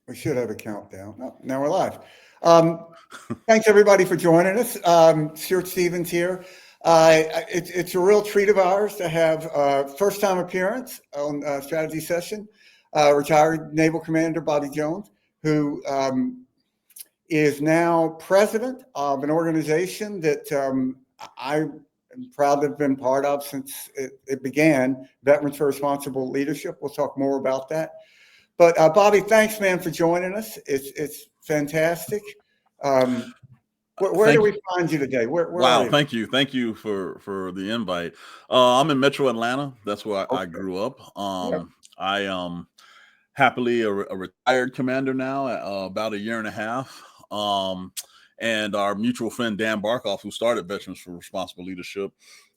We should have a countdown. Oh, now we're live. Um, Thanks everybody for joining us. Stuart Stevens here. It's a real treat of ours to have first time appearance on strategy session. Retired Naval Commander Bobby Jones, who is now president of an organization that I am proud to have been part of since it began, Veterans for Responsible Leadership. We'll talk more about that. But Bobby, thanks, man, for joining us. It's fantastic. Where do we find you today? Where Wow, are you? thank you for the invite. I'm in Metro Atlanta. That's where I Okay. grew up. Yeah. I am happily a retired commander now, about a year and a half. And our mutual friend Dan Barkoff, who started Veterans for Responsible Leadership,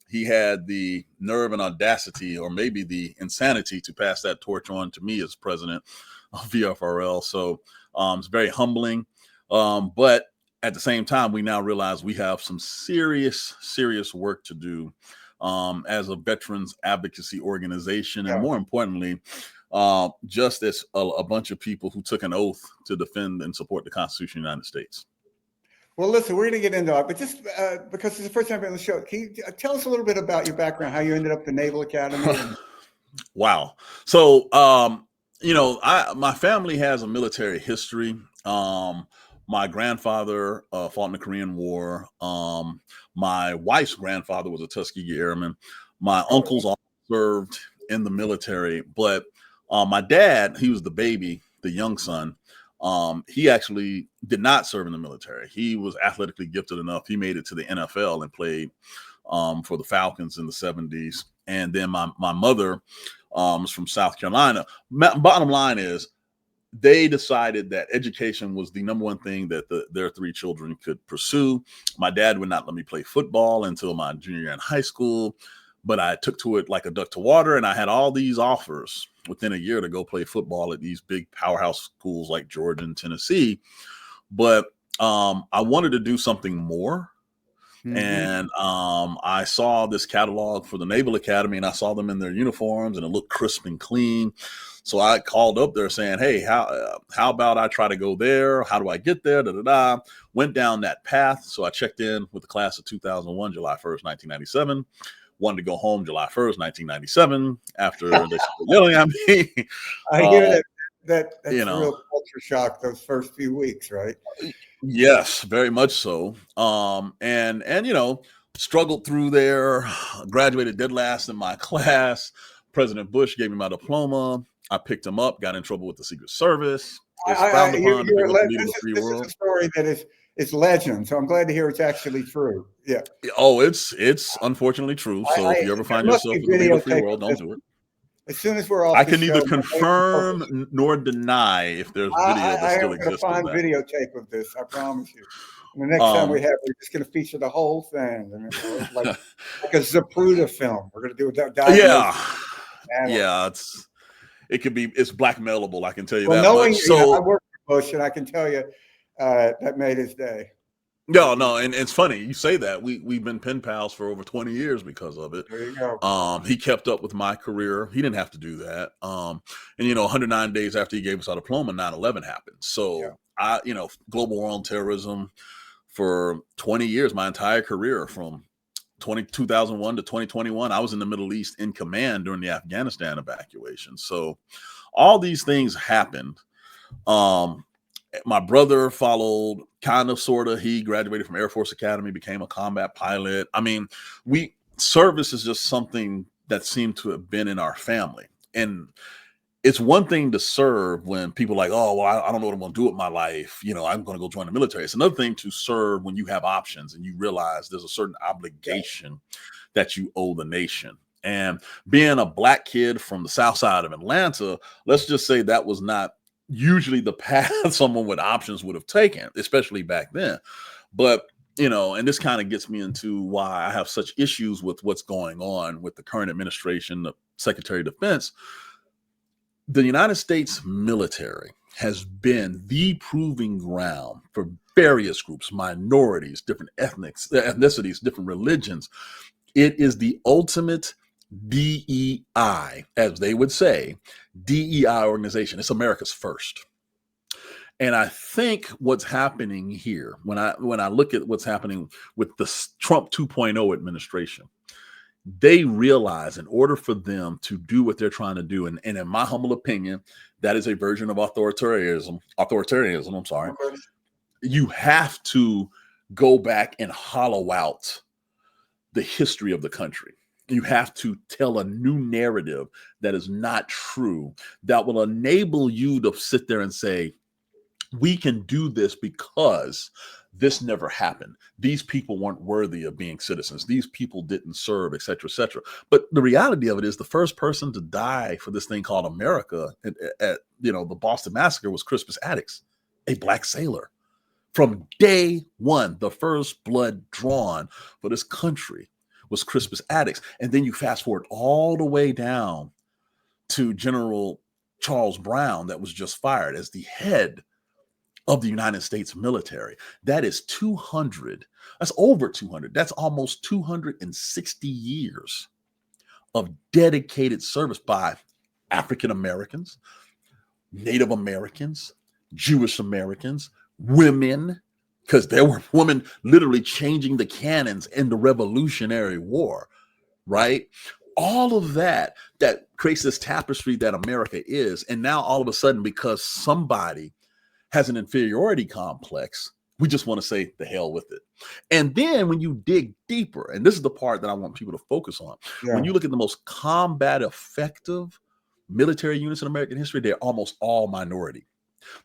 he had the nerve and audacity, or maybe the insanity, to pass that torch on to me as president of VFRL. So it's very humbling. But at the same time, we now realize we have some serious work to do as a veterans advocacy organization. And Yeah. more importantly, just as a bunch of people who took an oath to defend and support the Constitution of the United States. Well, listen, we're going to get into it, but just because it's the first time on the show, can you tell us a little bit about your background, how you ended up at the Naval Academy? Wow. So, my family has a military history. My grandfather fought in the Korean War. My wife's grandfather was a Tuskegee Airman. My uncles all served in the military, but my dad, he was the baby, the young son. He actually did not serve in the military. He was athletically gifted enough. He made it to the NFL and played for the Falcons in the 70s. And then my mother is from South Carolina. Bottom line is, they decided that education was the number one thing that their three children could pursue. My dad would not let me play football until my junior year in high school, but I took to it like a duck to water, and I had all these offers within a year to go play football at these big powerhouse schools like Georgia and Tennessee. But I wanted to do something more. And I saw this catalog for the Naval Academy, and I saw them in their uniforms, and it looked crisp and clean. So I called up there saying, "Hey, how about I try to go there? How do I get there?" Went down that path. So I checked in with the class of 2001, July 1st, 1997. Wanted to go home July 1st, 1997, after they started yelling at me. I hear that's You real culture shock those first few weeks, right? Yes, very much so. And struggled through there, graduated dead last in my class. President Bush gave me my diploma. I picked him up, got in trouble with the Secret Service. It's frowned upon to people to lead in the free world. This is a story that is legend, so I'm glad to hear it's actually true. Yeah. Oh, it's unfortunately true. So if you ever find yourself in the legal free world, don't do it. As soon as we're off, I can neither confirm nor deny if there's video that still exists. I am going to find videotape of this. I promise you. And the next time we have, we're just going to feature the whole thing, like a Zapruder film. We're going to do it. Yeah. It's blackmailable. I can tell you that knowing much. So I work for Bush, and I can tell you that made his day. No, and it's funny you say that. We've been pen pals for over 20 years because of it. There you go. He kept up with my career. He didn't have to do that. And 109 days after he gave us our diploma, 9/11 happened. So global war on terrorism for 20 years, my entire career from 2001 to 2021, I was in the Middle East in command during the Afghanistan evacuation. So all these things happened. My brother followed, kind of, sort of. He graduated from Air Force Academy, became a combat pilot. I mean, service is just something that seemed to have been in our family. And it's one thing to serve when people are like, oh, well, I don't know what I'm going to do with my life. I'm going to go join the military. It's another thing to serve when you have options and you realize there's a certain obligation that you owe the nation. And being a Black kid from the South Side of Atlanta, let's just say that was not usually the path someone with options would have taken, especially back then. But, and this kind of gets me into why I have such issues with what's going on with the current administration, the Secretary of Defense. The United States military has been the proving ground for various groups, minorities, different ethnicities, different religions. It is the ultimate DEI, as they would say, DEI organization. It's America's first. And I think what's happening here, when I look at what's happening with the Trump 2.0 administration, they realize in order for them to do what they're trying to do, and in my humble opinion, that is a version of authoritarianism, I'm sorry, Okay. you have to go back and hollow out the history of the country. You have to tell a new narrative that is not true, that will enable you to sit there and say, we can do this because this never happened. These people weren't worthy of being citizens. These people didn't serve, et cetera, et cetera. But the reality of it is the first person to die for this thing called America at the Boston Massacre was Crispus Attucks, a black sailor. From day one, the first blood drawn for this country was Crispus Attucks. And then you fast forward all the way down to General Charles Brown that was just fired as the head of the United States military. That is 200. That's over 200. That's almost 260 years of dedicated service by African Americans, Native Americans, Jewish Americans, women, because there were women literally changing the cannons in the Revolutionary War, right? All of that creates this tapestry that America is. And now all of a sudden, because somebody has an inferiority complex, we just want to say the hell with it. And then when you dig deeper, and this is the part that I want people to focus on, when you look at the most combat effective military units in American history, they're almost all minority.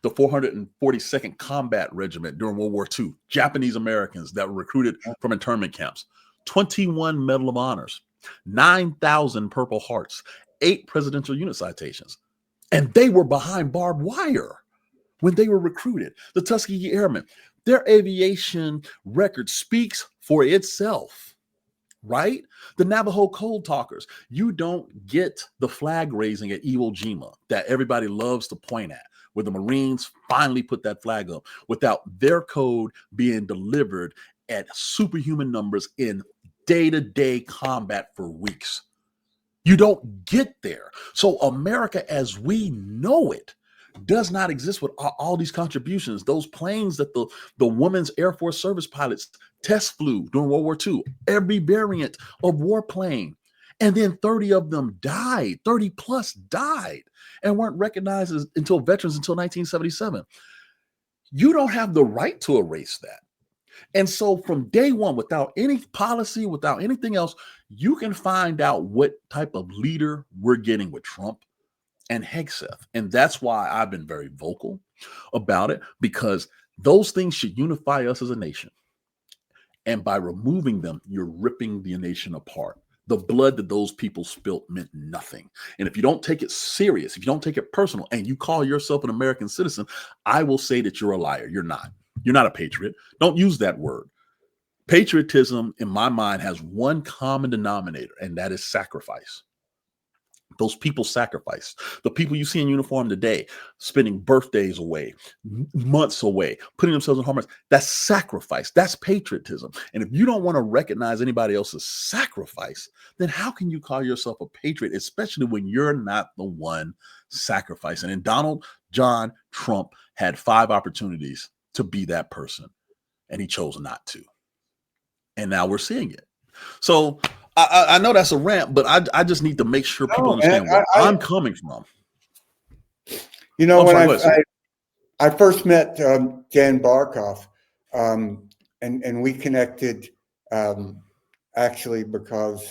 The 442nd Combat Regiment during World War II, Japanese Americans that were recruited from internment camps, 21 Medal of Honors, 9,000 Purple Hearts, 8 Presidential Unit Citations. And they were behind barbed wire when they were recruited. The Tuskegee Airmen, their aviation record speaks for itself, right? The Navajo Code Talkers, you don't get the flag raising at Iwo Jima that everybody loves to point at, where the Marines finally put that flag up, without their code being delivered at superhuman numbers in day-to-day combat for weeks. You don't get there. So America as we know it does not exist with all these contributions. Those planes that the Women's Air Force Service pilots test flew during World War II, every variant of warplane. And then 30 of them died, 30 plus died, and weren't recognized until veterans until 1977. You don't have the right to erase that. And so from day one, without any policy, without anything else, you can find out what type of leader we're getting with Trump and Hegseth. And that's why I've been very vocal about it, because those things should unify us as a nation. And by removing them, you're ripping the nation apart. The blood that those people spilt meant nothing. And if you don't take it serious, if you don't take it personal, and you call yourself an American citizen, I will say that you're a liar. You're not. You're not a patriot. Don't use that word. Patriotism, in my mind, has one common denominator, and that is sacrifice. Those people sacrificed. The people you see in uniform today, spending birthdays away, months away, putting themselves in harm's way, that's sacrifice. That's patriotism. And if you don't want to recognize anybody else's sacrifice, then how can you call yourself a patriot, especially when you're not the one sacrificing? And Donald John Trump had 5 opportunities to be that person, and he chose not to. And now we're seeing it. So I know that's a rant, but I just need to make sure people understand where I'm coming from. You know, when I first met Dan Barkoff, and we connected actually because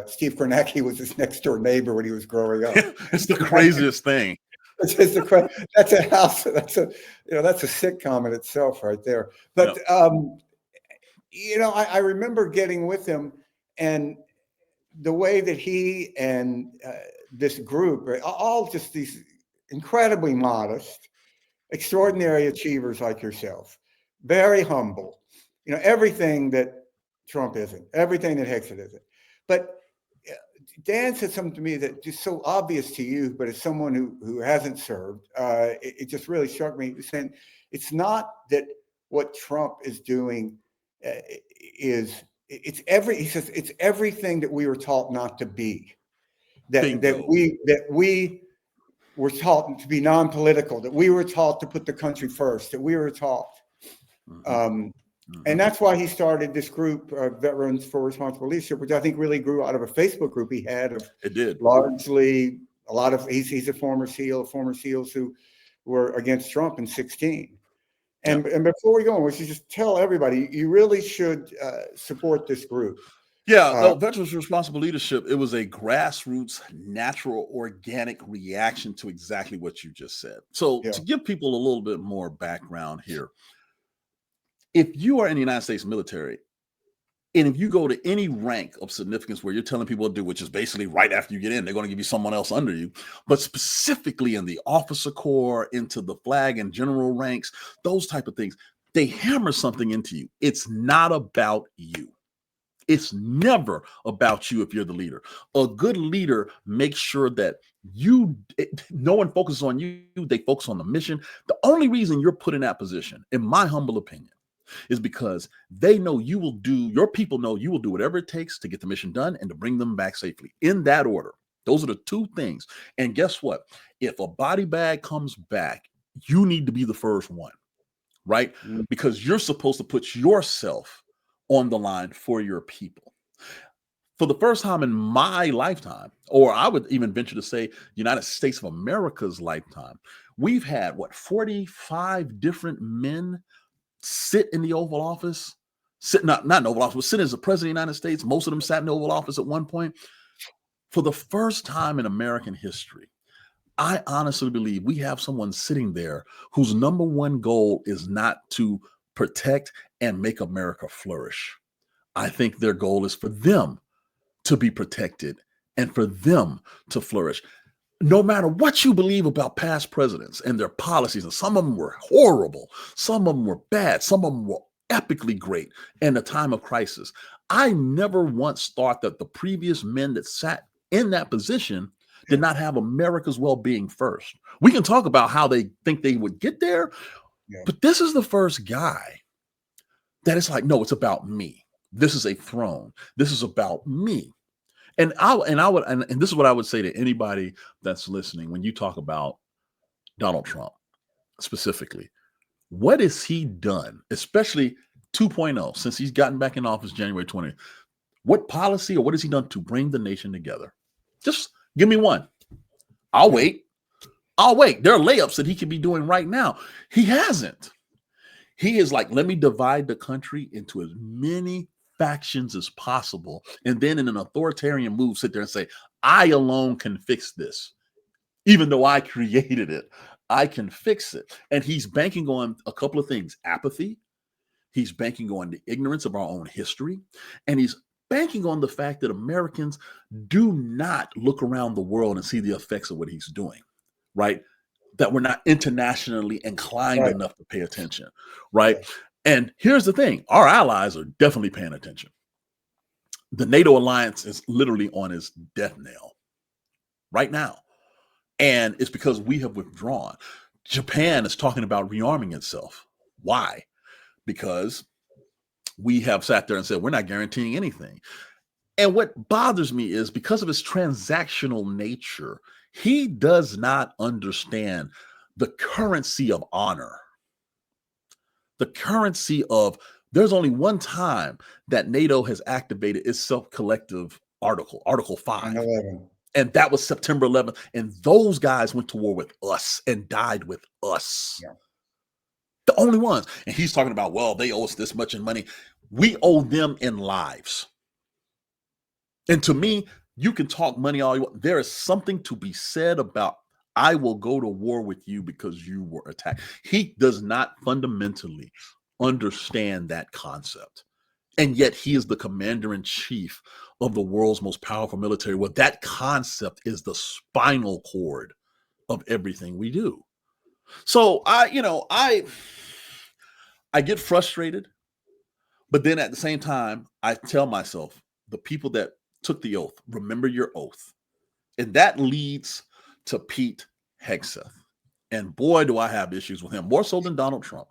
Steve Kornacki was his next door neighbor when he was growing up. It's the craziest thing. That's a house. That's a sitcom in itself right there. But I remember getting with him, and the way that he and this group are all just these incredibly modest, extraordinary achievers like yourself, very humble, everything that Trump isn't, everything that Hegseth isn't. But Dan said something to me that just so obvious to you, but as someone who hasn't served, it just really struck me. He was saying it's not that what Trump is doing he says it's everything that we were taught not to be, that we were taught to be non-political, that we were taught to put the country first, that we were taught. And that's why he started this group, Veterans for Responsible Leadership, which I think really grew out of a Facebook group he had of largely a lot of, he's a former SEALs who were against Trump in 2016. And before we go on, we should just tell everybody, you really should support this group. Yeah, Veterans for Responsible Leadership, it was a grassroots, natural, organic reaction to exactly what you just said. So to give people a little bit more background here, if you are in the United States military, and if you go to any rank of significance where you're telling people to do, which is basically right after you get in, they're going to give you someone else under you, but specifically in the officer corps, into the flag and general ranks, those type of things, they hammer something into you. It's not about you. It's never about you if you're the leader. A good leader makes sure that no one focuses on you. They focus on the mission. The only reason you're put in that position, in my humble opinion, is because they know your people know you will do whatever it takes to get the mission done and to bring them back safely. In that order. Those are the two things. And guess what? If a body bag comes back, you need to be the first one, right? Because you're supposed to put yourself on the line for your people. For the first time in my lifetime, or I would even venture to say United States of America's lifetime, we've had 45 different men sit in the Oval Office, not in the Oval Office, but sit as the President of the United States. Most of them sat in the Oval Office at one point. For the first time in American history, I honestly believe we have someone sitting there whose number one goal is not to protect and make America flourish. I think their goal is for them to be protected and for them to flourish. No matter what you believe about past presidents and their policies, and some of them were horrible, some of them were bad, some of them were epically great in a time of crisis. I never once thought that the previous men that sat in that position did not have America's well-being first. We can talk about how they think they would get there, but this is the first guy that it's like, no, it's about me. This is a throne. This is about me. And this is what I would say to anybody that's listening when you talk about Donald Trump specifically. What has he done, especially 2.0, since he's gotten back in office January 20th? What policy or what has he done to bring the nation together? Just give me one. I'll wait. There are layups that he could be doing right now. He hasn't. He is like, let me divide the country into as many factions as possible, and then in an authoritarian move sit there and say, I alone can fix this. Even though I created it, I can fix it. And he's banking on a couple of things: apathy, he's banking on the ignorance of our own history, and he's banking on the fact that Americans do not look around the world and see the effects of what he's doing, right? That we're not internationally inclined enough to pay attention, right? And here's the thing, our allies are definitely paying attention. The NATO alliance is literally on its death knell right now. And it's because we have withdrawn. Japan is talking about rearming itself. Why? Because we have sat there and said, we're not guaranteeing anything. And what bothers me is because of his transactional nature, he does not understand the currency of honor. The currency of, there's only one time that NATO has activated its self-collective Article 5. 9/11. And that was September 11th. And those guys went to war with us and died with us. Yeah. The only ones. And he's talking about, well, they owe us this much in money. We owe them in lives. And to me, you can talk money all you want. There is something to be said about, I will go to war with you because you were attacked. He does not fundamentally understand that concept. And yet he is the commander in chief of the world's most powerful military. Well, that concept is the spinal cord of everything we do. So I get frustrated, but then at the same time, I tell myself, the people that took the oath, remember your oath. And that leads to Pete Hegseth. And boy, do I have issues with him, more so than Donald Trump.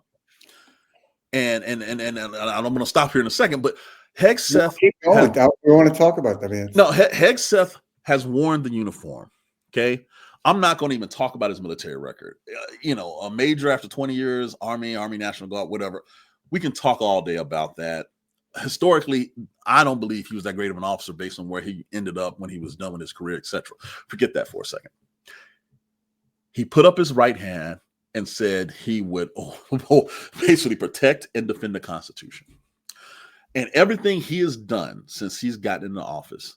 And I'm going to stop here in a second, but Hegseth. Keep going. We want to talk about that, man. No, Hegseth has worn the uniform. Okay. I'm not going to even talk about his military record. A major after 20 years, Army National Guard, whatever. We can talk all day about that. Historically, I don't believe he was that great of an officer based on where he ended up when he was done with his career, etc. Forget that for a second. He put up his right hand and said he would basically protect and defend the Constitution. And everything he has done since he's gotten into office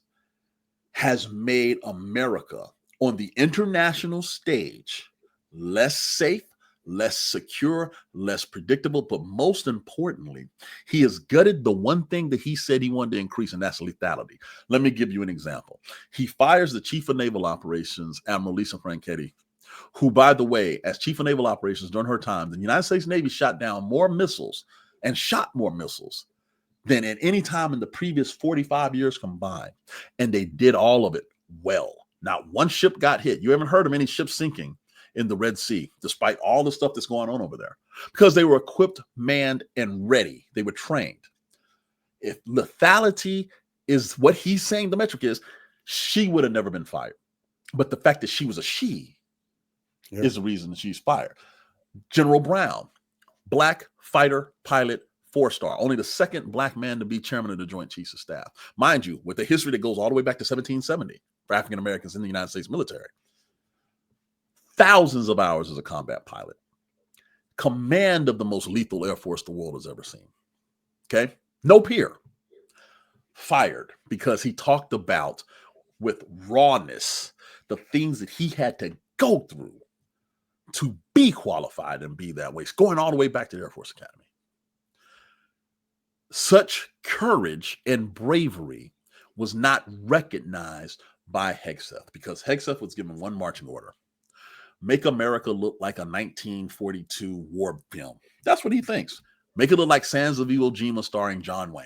has made America on the international stage less safe, less secure, less predictable, but most importantly, he has gutted the one thing that he said he wanted to increase, and that's lethality. Let me give you an example. He fires the Chief of Naval Operations, Admiral Lisa Franchetti, who, by the way, as Chief of Naval Operations during her time, the United States Navy shot down more missiles and shot more missiles than at any time in the previous 45 years combined. And they did all of it well. Not one ship got hit. You haven't heard of any ships sinking in the Red Sea, despite all the stuff that's going on over there, because they were equipped, manned, and ready. They were trained. If lethality is what he's saying the metric is, she would have never been fired. But the fact that she was a she is the reason that she's fired. General Brown, black fighter pilot, 4-star, only the second black man to be chairman of the Joint Chiefs of Staff. Mind you, with a history that goes all the way back to 1770 for African Americans in the United States military. Thousands of hours as a combat pilot. Command of the most lethal Air Force the world has ever seen. Okay? No peer. Fired because he talked about, with rawness, the things that he had to go through to be qualified and be that way, going all the way back to the Air Force Academy. Such courage and bravery was not recognized by Hegseth, because Hegseth was given one marching order: make America look like a 1942 war film. That's what he thinks. Make it look like Sands of Iwo Jima starring John Wayne.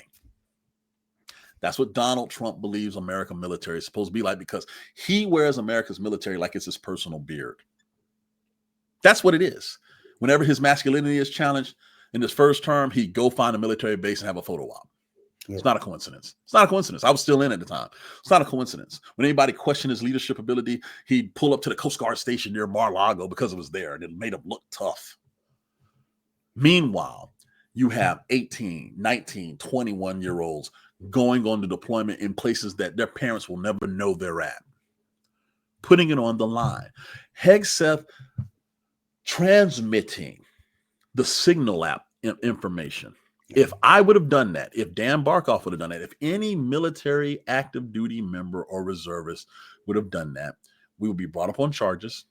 That's what Donald Trump believes American military is supposed to be like, because he wears America's military like it's his personal beard. That's what it is. Whenever his masculinity is challenged in his first term, he'd go find a military base and have a photo op. It's not a coincidence. It's not a coincidence. I was still in at the time. It's not a coincidence. When anybody questioned his leadership ability, he'd pull up to the Coast Guard station near Mar-a-Lago because it was there, and it made him look tough. Meanwhile, you have 18, 19, 21-year-olds going on the deployment in places that their parents will never know they're at, putting it on the line. Hegseth transmitting the signal app information. If I would have done that, if Dan Barkoff would have done that, if any military active duty member or reservist would have done that, we would be brought up on charges.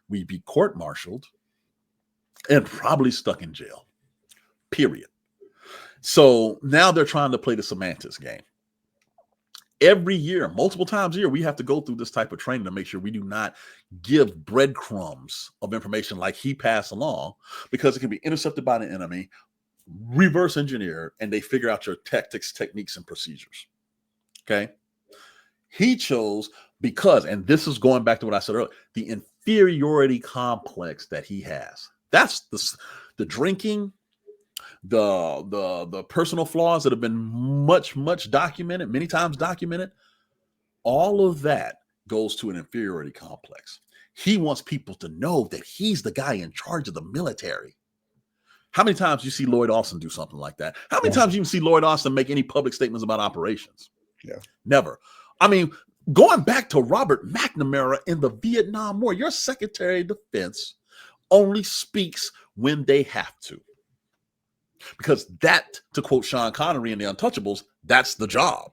We'd be court-martialed and probably stuck in jail, period. So now they're trying to play the semantics game. Every year, multiple times a year, we have to go through this type of training to make sure we do not give breadcrumbs of information like he passed along, because it can be intercepted by the enemy, reverse engineered, and they figure out your tactics, techniques, and procedures. Okay. He chose because, and this is going back to what I said earlier, the inferiority complex that he has. That's the drinking, the personal flaws that have been much documented, many times documented. All of that goes to an inferiority complex. He wants people to know that he's the guy in charge of the military. How many times you see Lloyd Austin do something like that? How many times you see Lloyd Austin make any public statements about operations? Yeah. Never. I mean, going back to Robert McNamara in the Vietnam War, your Secretary of Defense only speaks when they have to. Because that, to quote Sean Connery in The Untouchables, that's the job.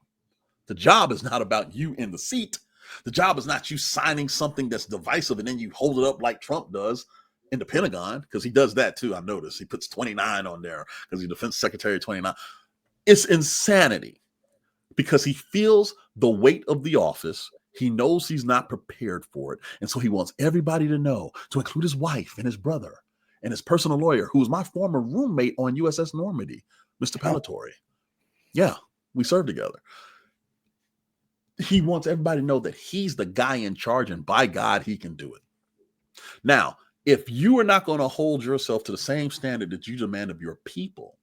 The job is not about you in the seat. The job is not you signing something that's divisive and then you hold it up like Trump does in the Pentagon, because he does that too. I noticed he puts 29 on there because he's Defense Secretary 29. It's insanity, because he feels the weight of the office. He knows he's not prepared for it. And so he wants everybody to know, to include his wife and his brother and his personal lawyer, who was my former roommate on USS Normandy, Mr. Palatori. Yeah, we served together. He wants everybody to know that he's the guy in charge, and by God, he can do it. Now, if you are not going to hold yourself to the same standard that you demand of your people,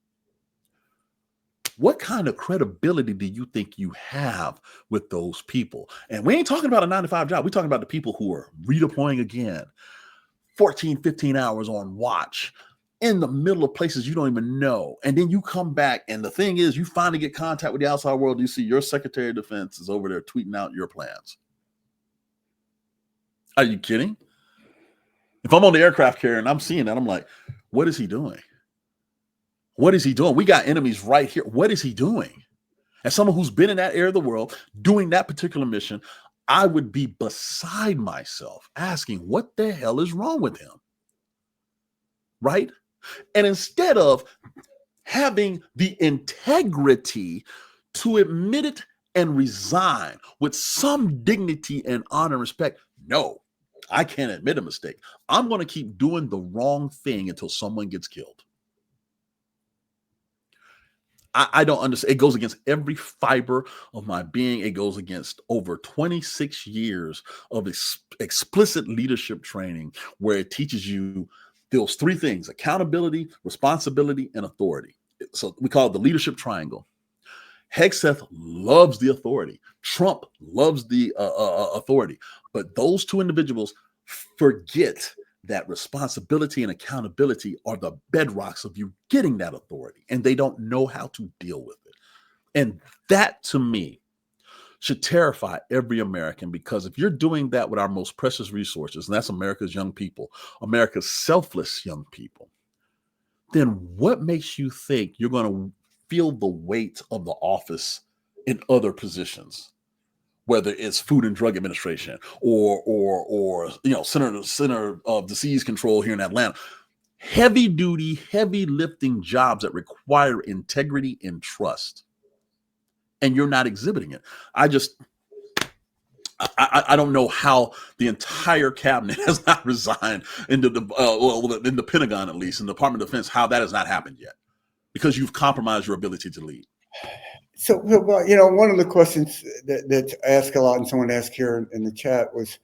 what kind of credibility do you think you have with those people? And we ain't talking about a 9-to-5 job. We're talking about the people who are redeploying again, 14, 15 hours on watch in the middle of places you don't even know. And then you come back, and the thing is, you finally get contact with the outside world. You see your Secretary of Defense is over there tweeting out your plans. Are you kidding? If I'm on the aircraft carrier and I'm seeing that, I'm like, what is he doing? What is he doing? We got enemies right here. What is he doing? As someone who's been in that area of the world doing that particular mission, I would be beside myself asking, what the hell is wrong with him? Right? And instead of having the integrity to admit it and resign with some dignity and honor and respect, no, I can't admit a mistake. I'm going to keep doing the wrong thing until someone gets killed. I don't understand. It goes against every fiber of my being. It goes against over 26 years of explicit leadership training, where it teaches you those three things: accountability, responsibility, and authority. So we call it the leadership triangle. Hegseth loves the authority. Trump loves the authority. But those two individuals forget that responsibility and accountability are the bedrocks of you getting that authority, and they don't know how to deal with it. And that, to me, should terrify every American, because if you're doing that with our most precious resources, and that's America's young people, America's selfless young people, then what makes you think you're going to feel the weight of the office in other positions? Whether it's Food and Drug Administration or Center of Disease Control here in Atlanta, heavy duty, heavy lifting jobs that require integrity and trust, and you're not exhibiting it. I don't know how the entire cabinet has not resigned into in the Pentagon, at least in the Department of Defense, how that has not happened yet, because you've compromised your ability to lead. So, one of the questions that's asked a lot, and someone asked here in the chat, was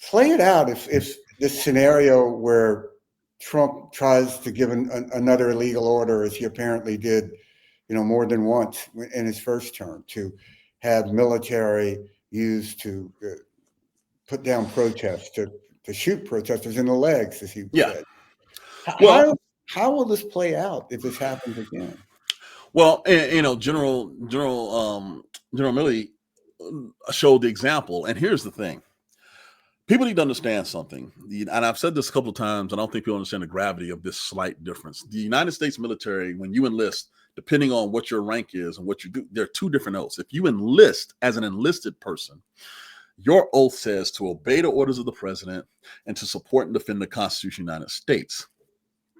play it out if this scenario where Trump tries to give another illegal order, as he apparently did, more than once in his first term, to have military used to put down protests, to shoot protesters in the legs, as he said. How will this play out if this happens again? Well, General Milley showed the example, and here's the thing: people need to understand something, and I've said this a couple of times. I don't think people understand the gravity of this slight difference. The United States military, when you enlist, depending on what your rank is and what you do, there are two different oaths. If you enlist as an enlisted person, your oath says to obey the orders of the president and to support and defend the Constitution of the United States.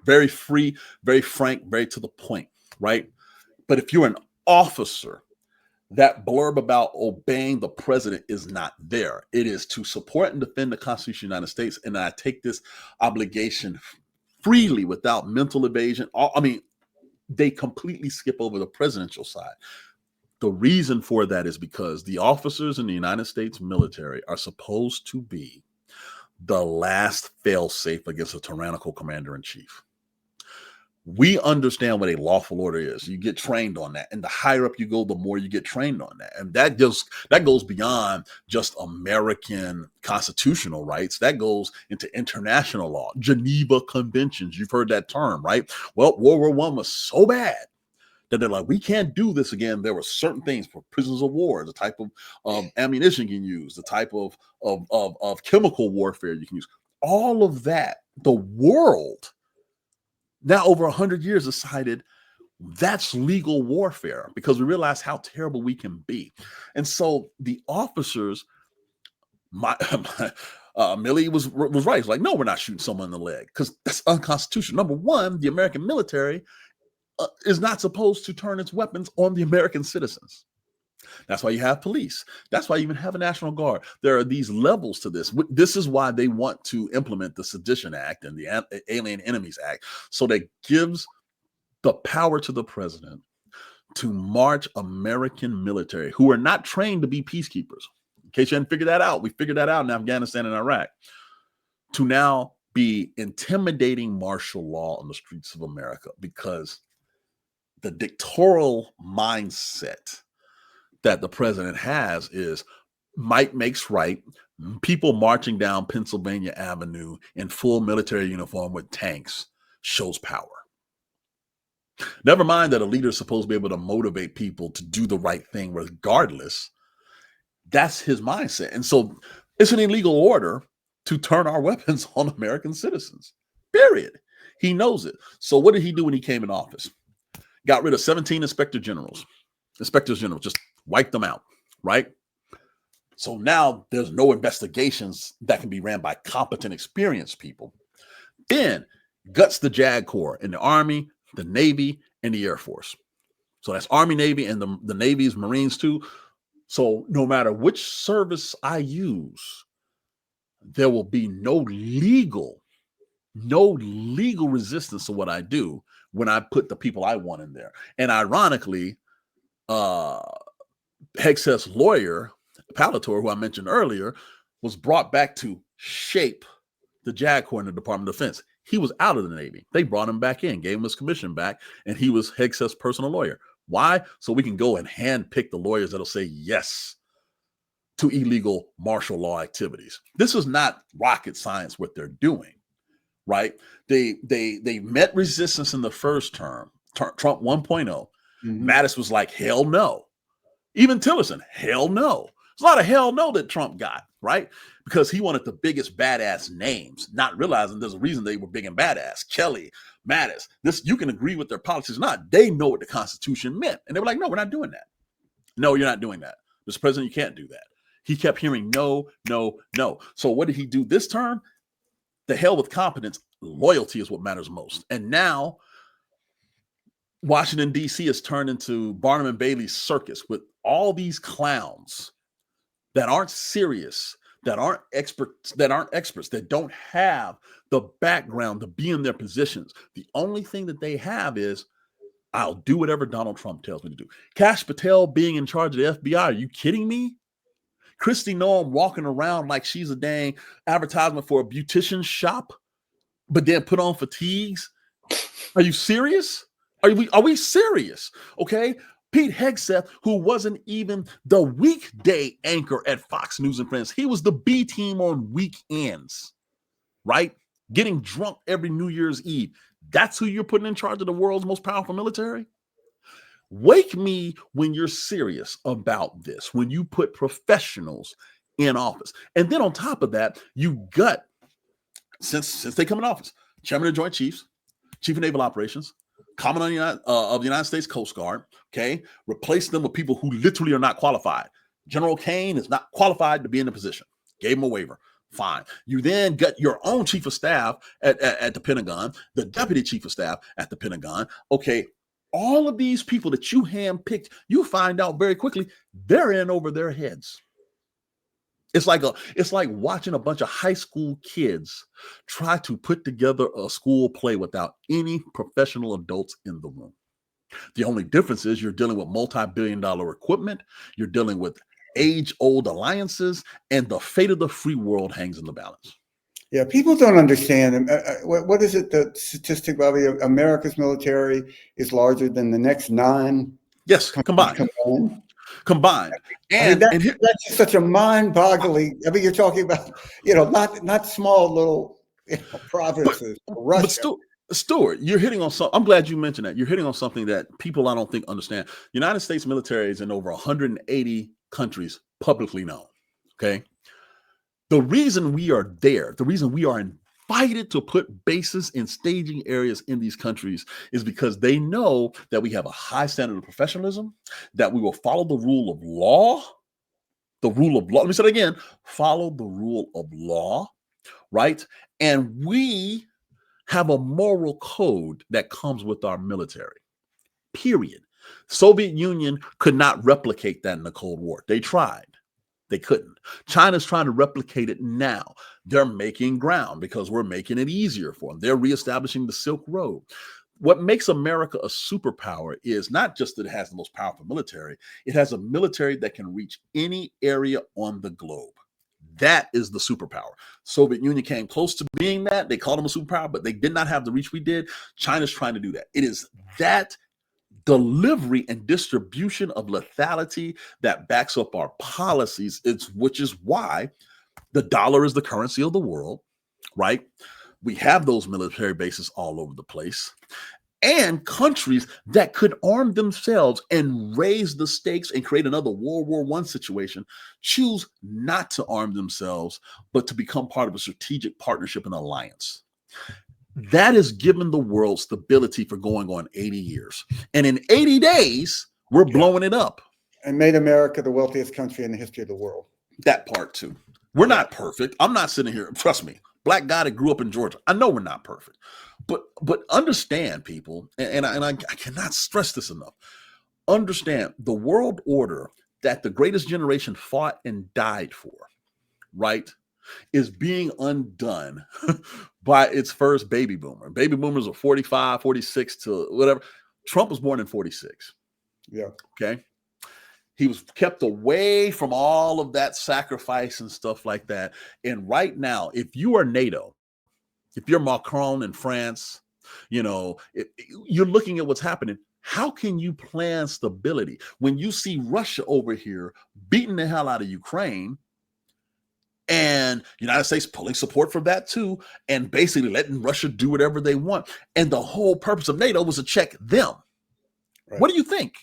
Very free, very frank, very to the point, right? But if you're an officer, that blurb about obeying the president is not there. It is to support and defend the Constitution of the United States. And I take this obligation freely without mental evasion. They completely skip over the presidential side. The reason for that is because the officers in the United States military are supposed to be the last fail-safe against a tyrannical commander-in-chief. We understand what a lawful order is. You get trained on that. And the higher up you go, the more you get trained on that. And that goes beyond just American constitutional rights. That goes into international law, Geneva Conventions. You've heard that term, right? Well, World War I was so bad that they're like, we can't do this again. There were certain things for prisoners of war, the type of ammunition you can use, the type of chemical warfare you can use. All of that, the world now over 100 years decided that's legal warfare, because we realize how terrible we can be. And so the officers, Milley was right. He's like, no, we're not shooting someone in the leg, because that's unconstitutional. Number one, the American military is not supposed to turn its weapons on the American citizens. That's why you have police. That's why you even have a National Guard. There are these levels to this. This is why they want to implement the Sedition Act and the Alien Enemies Act. So that gives the power to the president to march American military who are not trained to be peacekeepers. In case you hadn't figured that out, we figured that out in Afghanistan and Iraq, to now be intimidating martial law on the streets of America, because the dictatorial mindset that the president has is might makes right. People marching down Pennsylvania Avenue in full military uniform with tanks shows power. Never mind that a leader is supposed to be able to motivate people to do the right thing regardless. That's his mindset. And so it's an illegal order to turn our weapons on American citizens, period. He knows it. So what did he do when he came in office? Got rid of 17 inspectors general, just wiped them out, right? So now there's no investigations that can be ran by competent, experienced people. Then guts the JAG Corps in the Army, the Navy, and the Air Force. So that's Army, Navy, and the Navy's Marines too. So no matter which service I use, there will be no legal resistance to what I do when I put the people I want in there. And ironically, Hegseth's lawyer, Palator, who I mentioned earlier, was brought back to shape the JAG Corps in the Department of Defense. He was out of the Navy. They brought him back in, gave him his commission back, and he was Hegseth's personal lawyer. Why? So we can go and handpick the lawyers that'll say yes to illegal martial law activities. This is not rocket science what they're doing, right? They met resistance in the first term, Trump 1.0. Mm-hmm. Mattis was like, hell no. Even Tillerson, hell no. There's a lot of hell no that Trump got, right? Because he wanted the biggest badass names, not realizing there's a reason they were big and badass. Kelly, Mattis, this, you can agree with their policies or not. They know what the Constitution meant. And they were like, no, we're not doing that. No, you're not doing that. Mr. President, you can't do that. He kept hearing no, no, no. So what did he do this term? The hell with competence. Loyalty is what matters most. And now Washington, D.C. has turned into Barnum and Bailey's circus with all these clowns that aren't serious, that aren't experts, that don't have the background to be in their positions. The only thing that they have is, I'll do whatever Donald Trump tells me to do. Kash Patel being in charge of the FBI. Are you kidding me? Kristi Noem walking around like she's a dang advertisement for a beautician shop, but then put on fatigues. Are you serious? Are we serious? Okay. Pete Hegseth, who wasn't even the weekday anchor at Fox News and Friends. He was the B team on weekends, right? Getting drunk every New Year's Eve. That's who you're putting in charge of the world's most powerful military? Wake me when you're serious about this, when you put professionals in office. And then on top of that, you gut, since they come in office, Chairman of the Joint Chiefs, Chief of Naval Operations, Commandant of the United States Coast Guard, okay? Replace them with people who literally are not qualified. General Kane is not qualified to be in the position. Gave him a waiver. Fine. You then got your own chief of staff at the Pentagon, the deputy chief of staff at the Pentagon. Okay, all of these people that you handpicked, you find out very quickly they're in over their heads. It's like watching a bunch of high school kids try to put together a school play without any professional adults in the room. The only difference is you're dealing with multi-billion-dollar equipment, you're dealing with age-old alliances, and the fate of the free world hangs in the balance. Yeah, people don't understand. What is it, the statistic, Bobby? America's military is larger than the next 9. Yes, combined. And that's just such a mind-boggling. I mean, you're talking about, not small little provinces. But Stuart, you're hitting on something. I'm glad you mentioned that. You're hitting on something that people I don't think understand. United States military is in over 180 countries publicly known. Okay. The reason we are there, the reason we are invited to put bases in staging areas in these countries is because they know that we have a high standard of professionalism, that we will follow the rule of law. The rule of law. Let me say it again. Follow the rule of law, right? And we have a moral code that comes with our military, period. Soviet Union could not replicate that in the Cold War. They tried. They couldn't. China's trying to replicate it now. They're making ground because we're making it easier for them. They're reestablishing the Silk Road. What makes America a superpower is not just that it has the most powerful military, it has a military that can reach any area on the globe. That is the superpower. Soviet Union came close to being that. They called them a superpower, but they did not have the reach we did. China's trying to do that. It is that delivery and distribution of lethality that backs up our policies, which is why the dollar is the currency of the world, right? We have those military bases all over the place. And countries that could arm themselves and raise the stakes and create another World War I situation choose not to arm themselves, but to become part of a strategic partnership and alliance. That has given the world stability for going on 80 years. And in 80 days, we're blowing it up. And made America the wealthiest country in the history of the world. That part too. We're not perfect. I'm not sitting here, trust me, black guy that grew up in Georgia. I know we're not perfect. But understand, people, and I cannot stress this enough. Understand the world order that the greatest generation fought and died for, right, is being undone by its first baby boomer. Baby boomers are 45, 46 to whatever. Trump was born in 46. Yeah. Okay. He was kept away from all of that sacrifice and stuff like that. And right now, if you are NATO, if you're Macron in France, you're looking at what's happening. How can you plan stability when you see Russia over here beating the hell out of Ukraine and United States pulling support for that too, and basically letting Russia do whatever they want? And the whole purpose of NATO was to check them. Right. What do you think?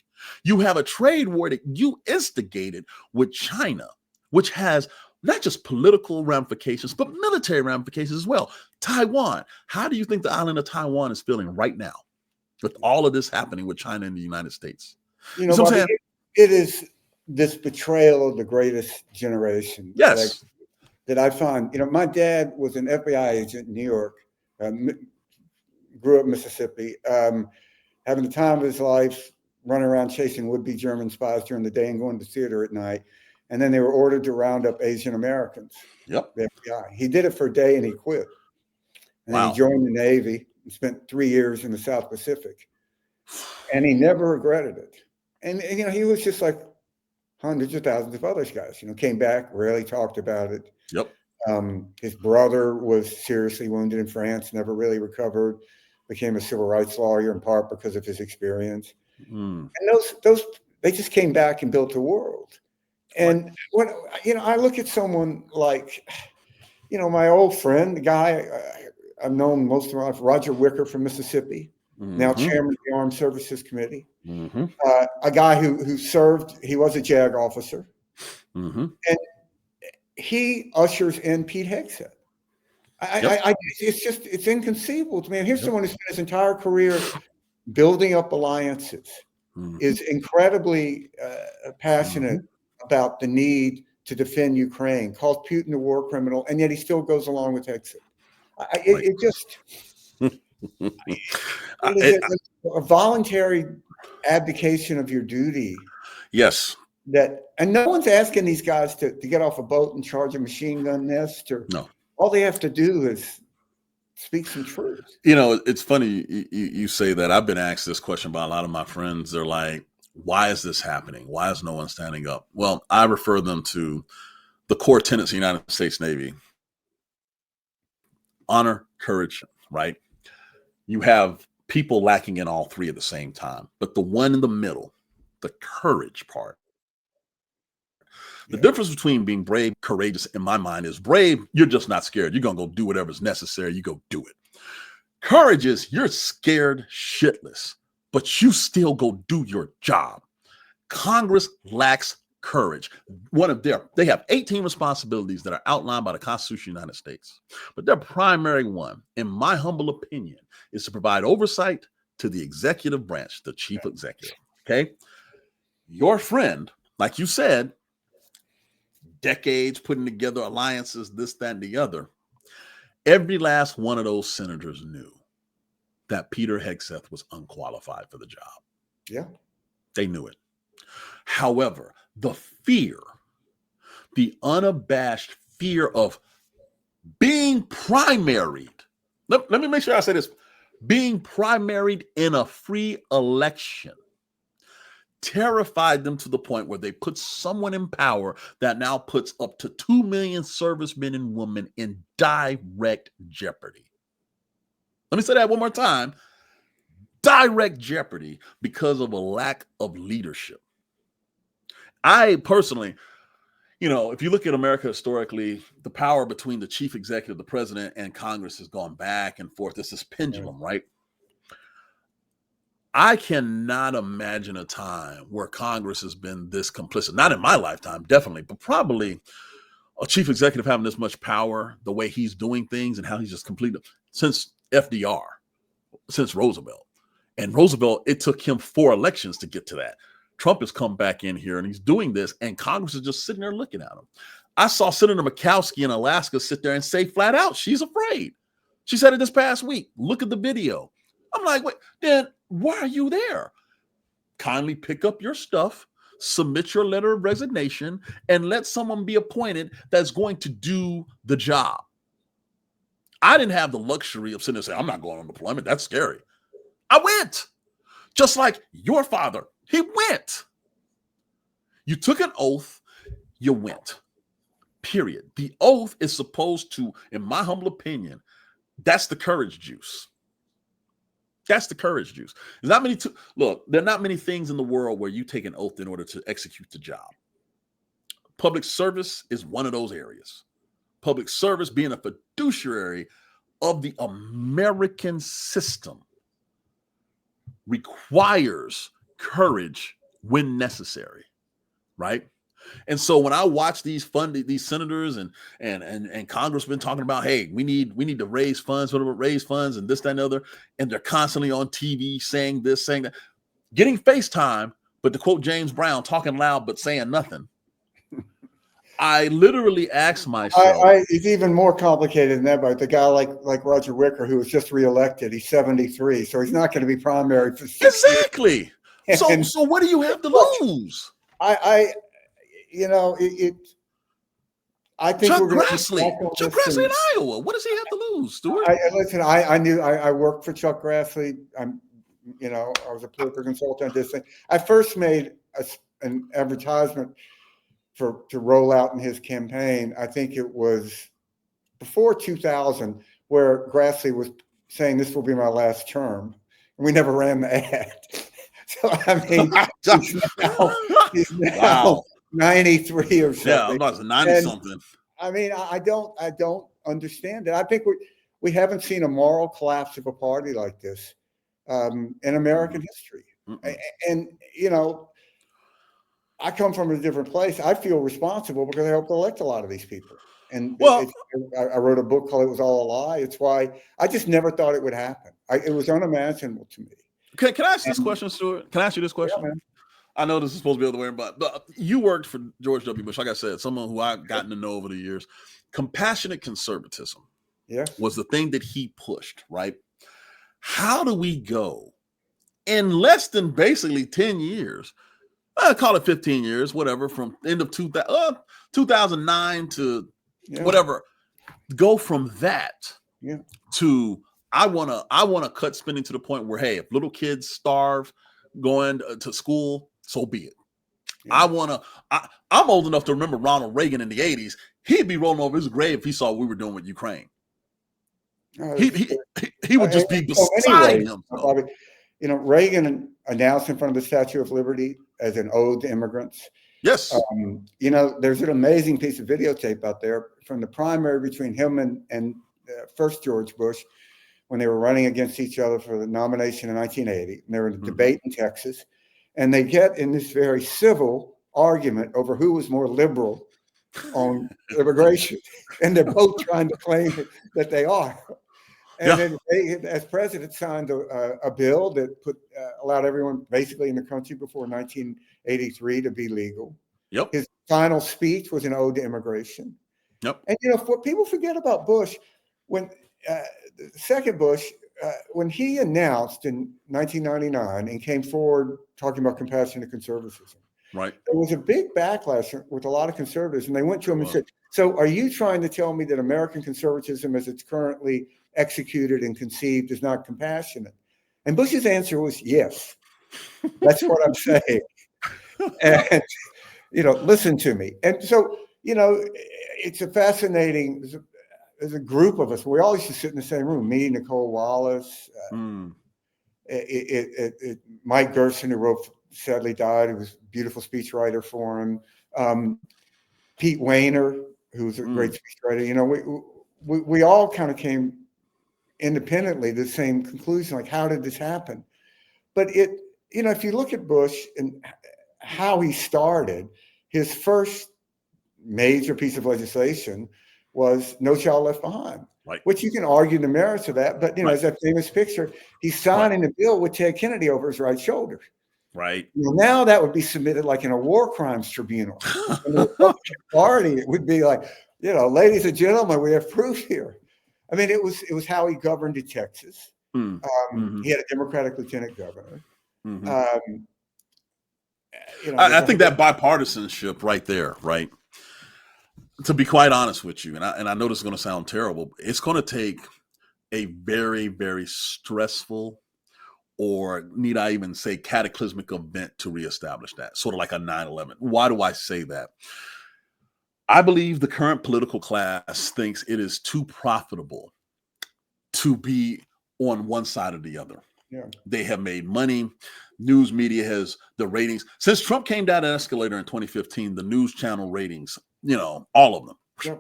You have a trade war that you instigated with China, which has not just political ramifications, but military ramifications as well. Taiwan. How do you think the island of Taiwan is feeling right now with all of this happening with China and the United States? Bobby, it is this betrayal of the greatest generation. Yes. That I find. My dad was an FBI agent in New York, grew up in Mississippi, having the time of his life, running around chasing would-be German spies during the day and going to theater at night. And then they were ordered to round up Asian Americans. Yep. The FBI. He did it for a day and he quit. And then he joined the Navy and spent 3 years in the South Pacific. And he never regretted it. And he was just like hundreds of thousands of other guys, came back, rarely talked about it. Yep. His brother was seriously wounded in France, never really recovered, became a civil rights lawyer in part because of his experience. And those they just came back and built a world. And when I look at someone like, my old friend, the guy I've known most of my life, Roger Wicker from Mississippi, now chairman of the Armed Services Committee, a guy who served. He was a JAG officer, and he ushers in Pete Hegseth. It's inconceivable to me. And here's someone who spent his entire career building up alliances, is incredibly passionate about the need to defend Ukraine, calls Putin a war criminal, and yet he still goes along with Hegseth. It is a voluntary abdication of your duty. Yes. And no one's asking these guys to get off a boat and charge a machine gun nest. No. All they have to do is speak some truth. It's funny you say that. I've been asked this question by a lot of my friends. They're like, why is this happening? Why is no one standing up? Well, I refer them to the core tenets of the United States Navy. Honor, courage, right? You have people lacking in all three at the same time, but the one in the middle, the courage part. The difference between being brave, courageous, in my mind, is brave, you're just not scared. You're going to go do whatever's necessary. You go do it. Courage is you're scared shitless, but you still go do your job. Congress lacks courage. They have 18 responsibilities that are outlined by the Constitution of the United States. But their primary one, in my humble opinion, is to provide oversight to the executive branch, the chief executive. Okay. Your friend, like you said, decades putting together alliances, this, that, and the other. Every last one of those senators knew that Peter Hegseth was unqualified for the job. Yeah. They knew it. However, the fear, the unabashed fear of being primaried. Let me make sure I say this. Being primaried in a free election terrified them to the point where they put someone in power that now puts up to 2 million servicemen and women in direct jeopardy. Let me say that one more time. direct jeopardy because of a lack of leadership. I personally, if you look at America historically, the power between the chief executive, the president, and Congress has gone back and forth. It's this pendulum, right? I cannot imagine a time where Congress has been this complicit. Not in my lifetime, definitely, but probably a chief executive having this much power, the way he's doing things and how he's just completely, since FDR, since Roosevelt. And Roosevelt, it took him 4 elections to get to that. Trump has come back in here and he's doing this, and Congress is just sitting there looking at him. I saw Senator Murkowski in Alaska sit there and say flat out, she's afraid. She said it this past week. Look at the video. I'm like, wait, then why are you there? Kindly pick up your stuff, submit your letter of resignation, and let someone be appointed that's going to do the job. I didn't have the luxury of sitting there saying, I'm not going on deployment. That's scary. I went. Just like your father. He went. You took an oath, you went. Period. The oath is supposed to, in my humble opinion, that's the courage juice. That's the courage juice. There's not many look, there are not many things in the world where you take an oath in order to execute the job. Public service is one of those areas. Public service, being a fiduciary of the American system, requires courage when necessary, right? And so when I watch these senators and congressmen talking about, hey, we need to raise funds, and this, that, and the other, and they're constantly on TV saying this, saying that, getting FaceTime, but to quote James Brown, talking loud but saying nothing. I literally asked myself, it's even more complicated than that. But the guy like Roger Wicker, who was just reelected, he's 73, so he's not going to be primary for 6 exactly. years. So what do you have to lose? I think Chuck we're going Grassley in Iowa. What does he have to lose, Stuart? Listen, I worked for Chuck Grassley. I was a political consultant. This thing. I first made an advertisement to roll out in his campaign. I think it was before 2000, where Grassley was saying this will be my last term, and we never ran the ad. So I mean, he's now wow. 93 or something. Yeah, I'm about 90 something. I mean, I don't understand it. I think we haven't seen a moral collapse of a party like this in American history. And I come from a different place. I feel responsible because I helped elect a lot of these people. And I wrote a book called "It Was All a Lie." It's why I just never thought it would happen. It was unimaginable to me. Can I ask this question, Stuart? Can I ask you this question? Yeah, man. I know this is supposed to be the other way, but you worked for George W. Bush. Like I said, someone who I've gotten to know over the years. Compassionate conservatism was the thing that he pushed, right? How do we go in less than basically 10 years? I call it 15 years, whatever, from end of 2009 to whatever. Go from that to I wanna cut spending to the point where, hey, if little kids starve going to school, so be it. Yeah. I'm old enough to remember Ronald Reagan in the 80s. He'd be rolling over his grave if he saw what we were doing with Ukraine. He would just be beside him. Reagan announced in front of the Statue of Liberty as an ode to immigrants. Yes. There's an amazing piece of videotape out there from the primary between him and first George Bush when they were running against each other for the nomination in 1980. And they were in a debate in Texas. And they get in this very civil argument over who was more liberal on immigration. And they're both trying to claim that they are. And then they, as president, signed a bill that allowed everyone basically in the country before 1983 to be legal. Yep. His final speech was an ode to immigration. Yep. And what people forget about Bush, when the second Bush, when he announced in 1999 and came forward talking about compassionate conservatism, right, there was a big backlash with a lot of conservatives, and they went to him and said, "So, are you trying to tell me that American conservatism, as it's currently executed and conceived, is not compassionate?" And Bush's answer was, "Yes, that's what I'm saying." And listen to me. And so, it's a fascinating. There's a group of us. We all used to sit in the same room. Me, Nicole Wallace, Mike Gerson, who sadly died, who was a beautiful speechwriter for him. Pete Wayner, who's a great speechwriter. You know, we all kind of came independently to the same conclusion, like, how did this happen? But you know, if you look at Bush and how he started, his first major piece of legislation was No Child Left Behind, right, which you can argue the merits of that. But, you know, as that famous picture, he's signing the bill with Ted Kennedy over his right shoulder. Right. Well, now that would be submitted like in a war crimes tribunal. And the Republican Party, it would be like, you know, ladies and gentlemen, we have proof here. I mean, it was how he governed in Texas. He had a Democratic lieutenant governor. You know, I think that bipartisanship right there, right? To be quite honest with you, and I know this is going to sound terrible, it's going to take a very, very stressful, or need I even say cataclysmic event to reestablish that, sort of like a 9/11. Why do I say that? I believe the current political class thinks it is too profitable to be on one side or the other. Yeah. They have made money. News media has the ratings. Since Trump came down the escalator in 2015, the news channel ratings, you know, all of them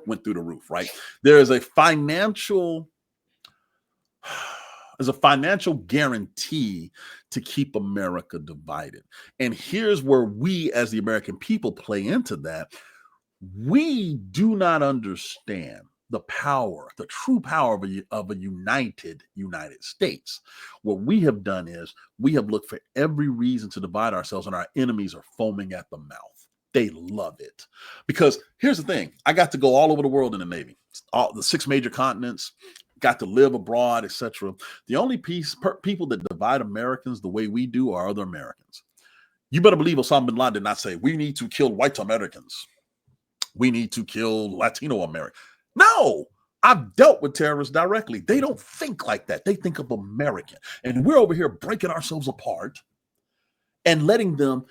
went through the roof, right? There's a financial guarantee to keep America divided. And here's where we as the American people play into that. We do not understand the power, the true power of a united United States. What we have done is we have looked for every reason to divide ourselves, and our enemies are foaming at the mouth. They love it. Because here's the thing. I got to go all over the world in the Navy, all the 6 major continents, got to live abroad, etc. The only people that divide Americans the way we do are other Americans. You better believe Osama bin Laden did not say, we need to kill white Americans. We need to kill Latino Americans. No, I've dealt with terrorists directly. They don't think like that. They think of American. And we're over here breaking ourselves apart and letting them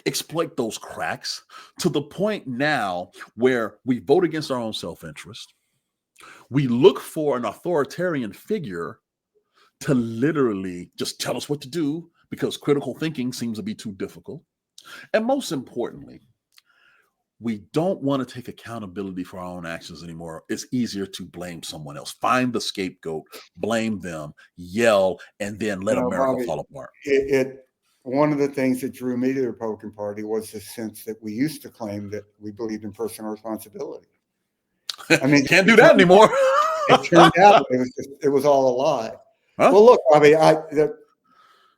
exploit those cracks to the point now where we vote against our own self-interest. We look for an authoritarian figure to literally just tell us what to do because critical thinking seems to be too difficult. And most importantly, we don't want to take accountability for our own actions anymore. It's easier to blame someone else. Find the scapegoat, blame them, yell, and then let America Bobby, fall apart. One of the things that drew me to the Republican Party was the sense that we used to claim that we believed in personal responsibility. I mean, can't do that anymore. It turned out it was all a lie. Huh? Well, look, Bobby,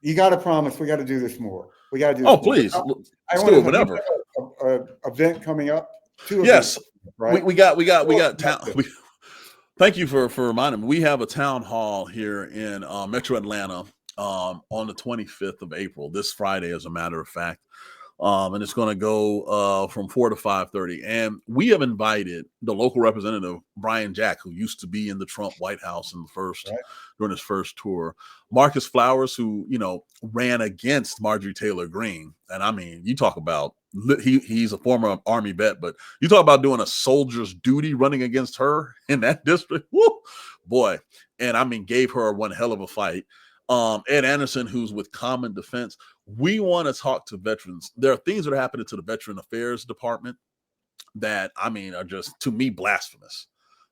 you got to promise we got to do this more. We got to do. Oh, please, let's do it whenever. Event coming up. Yes, right. We got town. Thank you for reminding me. We have a town hall here in Metro Atlanta on the 25th of April, this Friday, as a matter of fact. And it's going to go from 4 to 5:30. And we have invited the local representative, Brian Jack, who used to be in the Trump White House during his first tour. Marcus Flowers, who, you know, ran against Marjorie Taylor Greene. And I mean, you talk about, he's a former Army vet, but you talk about doing a soldier's duty running against her in that district. Woo, boy. And I mean, gave her one hell of a fight. Ed Anderson, who's with Common Defense. We want to talk to veterans. There are things that are happening to the Veteran Affairs Department that, I mean, are just, to me, blasphemous.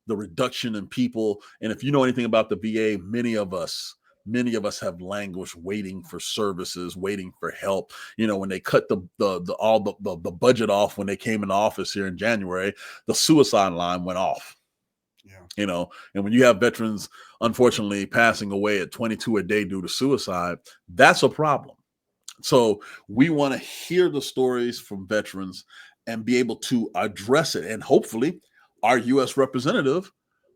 The reduction in people. And if you know anything about the VA, many of us have languished waiting for services, waiting for help. You know, when they cut the budget off when they came into office here in January, the suicide line went off. Yeah. You know, and when you have veterans, unfortunately, passing away at 22 a day due to suicide, that's a problem. So we want to hear the stories from veterans and be able to address it. And hopefully our U.S. representative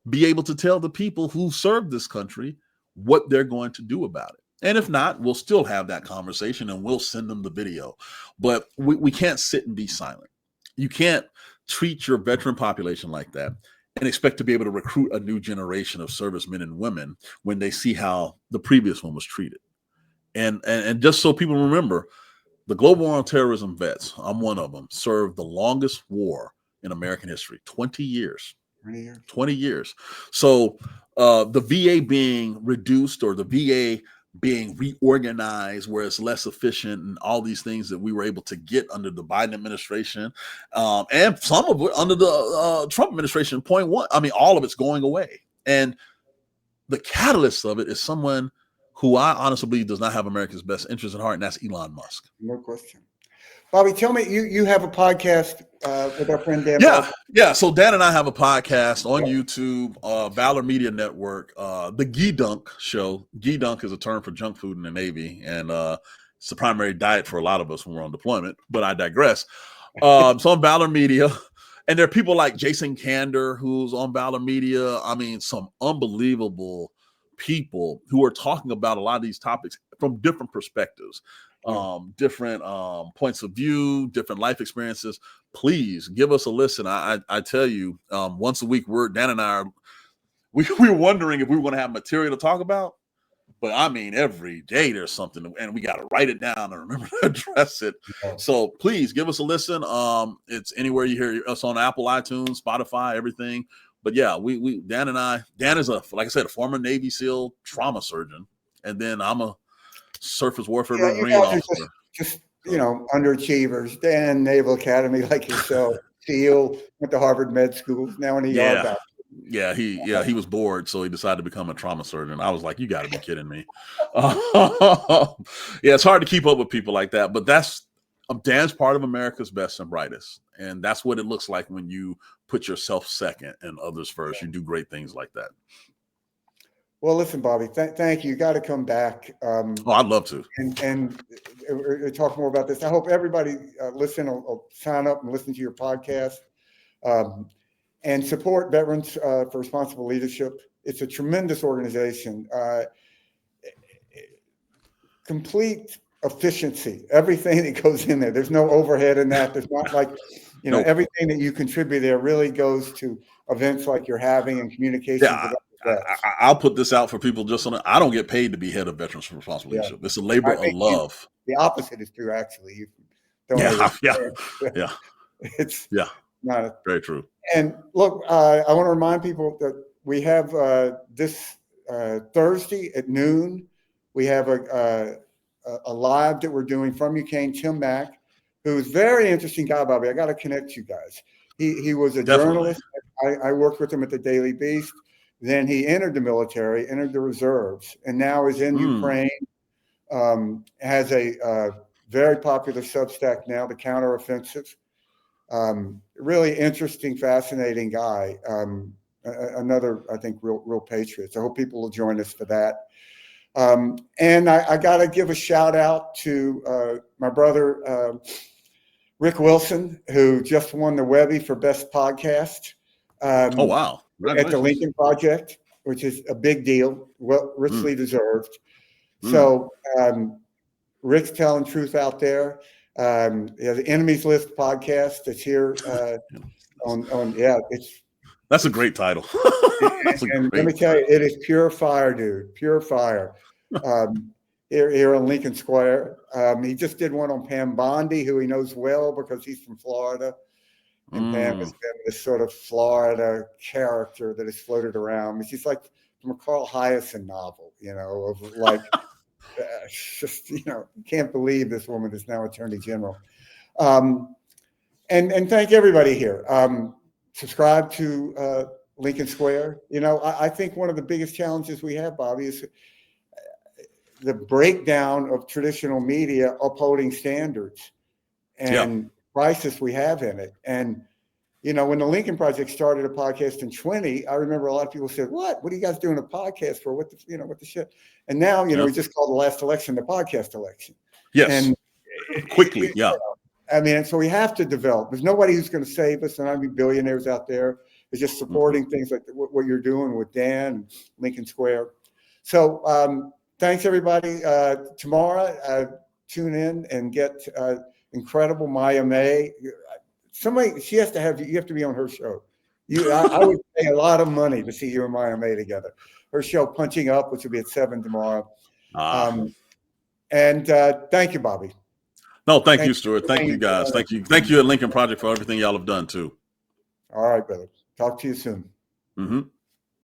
be able to tell the people who served this country what they're going to do about it. And if not, we'll still have that conversation and we'll send them the video. But we can't sit and be silent. You can't treat your veteran population like that and expect to be able to recruit a new generation of servicemen and women when they see how the previous one was treated. And just so people remember, the Global War on Terrorism vets, I'm one of them, served the longest war in American history, 20 years. 20 years. So the VA being reduced, or the VA being reorganized where it's less efficient, and all these things that we were able to get under the Biden administration, and some of it under the Trump administration. Point one, I mean, all of it's going away. And the catalyst of it is someone who I honestly believe does not have America's best interest at heart, and that's Elon Musk. No question. Bobby, tell me, you have a podcast with our friend Dan. Yeah. So Dan and I have a podcast on YouTube, Valor Media Network, the Gee Dunk Show. Gee Dunk is a term for junk food in the Navy, and it's the primary diet for a lot of us when we're on deployment. But I digress. So on Valor Media, and there are people like Jason Kander, who's on Valor Media. I mean, some unbelievable people who are talking about a lot of these topics from different perspectives. Different points of view, different life experiences. Please give us a listen. I tell you, once a week, Dan and I we were wondering if we were going to have material to talk about, but I mean, every day there's something, and we got to write it down and remember to address it. So please give us a listen. It's anywhere you hear us, on Apple, iTunes, Spotify, everything. But yeah, Dan is like I said, a former Navy SEAL trauma surgeon, and then I'm a surface warfare Marine officer. Just underachievers. Dan, Naval Academy, like yourself. SEAL, went to Harvard Med School, now in ER doctor. Yeah, he was bored, so he decided to become a trauma surgeon. I was like, you got to be kidding me. It's hard to keep up with people like that, but Dan's part of America's best and brightest, and that's what it looks like when you put yourself second and others first. You do great things like that. Well, listen, Bobby, thank you. You got to come back. I'd love to. And talk more about this. I hope everybody will sign up and listen to your podcast and support Veterans for Responsible Leadership. It's a tremendous organization. Complete efficiency, everything that goes in there. There's no overhead in that. There's not like, nope. Everything that you contribute there really goes to events like you're having and communication. Yeah. I'll put this out for people just on it. I don't get paid to be head of Veterans for Responsible Leadership. It's a labor of love. The opposite is true, actually. It's not very true. And look, I want to remind people that we have this Thursday at noon. We have a live that we're doing from UK, Tim Mack, who's a very interesting guy, Bobby. I got to connect you guys. He was a journalist. I worked with him at the Daily Beast. Then he entered the military, entered the reserves, and now is in Ukraine. Has a very popular Substack now, The Counteroffensive. Really interesting, fascinating guy. Another, I think, real patriot. So I hope people will join us for that. And I got to give a shout out to my brother, Rick Wilson, who just won the Webby for Best Podcast. Oh, wow. At the Lincoln Project, which is a big deal, richly deserved. So Rick's telling truth out there. The Enemies List podcast that's here that's a great title. Let me tell you, it is pure fire, dude. Pure fire. Here on Lincoln Square. He just did one on Pam Bondi, who he knows well because he's from Florida. And Pam has been this sort of Florida character that has floated around. She's like from a Carl Hiaasen novel, of like, just, you can't believe this woman is now Attorney General. And thank everybody here. Subscribe to Lincoln Square. I think one of the biggest challenges we have, Bobby, is the breakdown of traditional media upholding standards and crisis we have in it. And, when the Lincoln Project started a podcast in 20, I remember a lot of people said, what are you guys doing a podcast for? What the shit? And now, we just called the last election the podcast election. Yes. And quickly. So we have to develop. There's nobody who's going to save us. And I mean, billionaires out there is just supporting things like what you're doing with Dan and Lincoln Square. So thanks, everybody. Tomorrow, tune in and get incredible Maya May. You have to be on her show. I would pay a lot of money to see you and Maya May together. Her show Punching Up, which will be at 7 tomorrow. And thank you, Bobby. No, thank you, Stuart. Thank you, guys. Thank you at Lincoln Project for everything y'all have done too. All right, brother. Talk to you soon.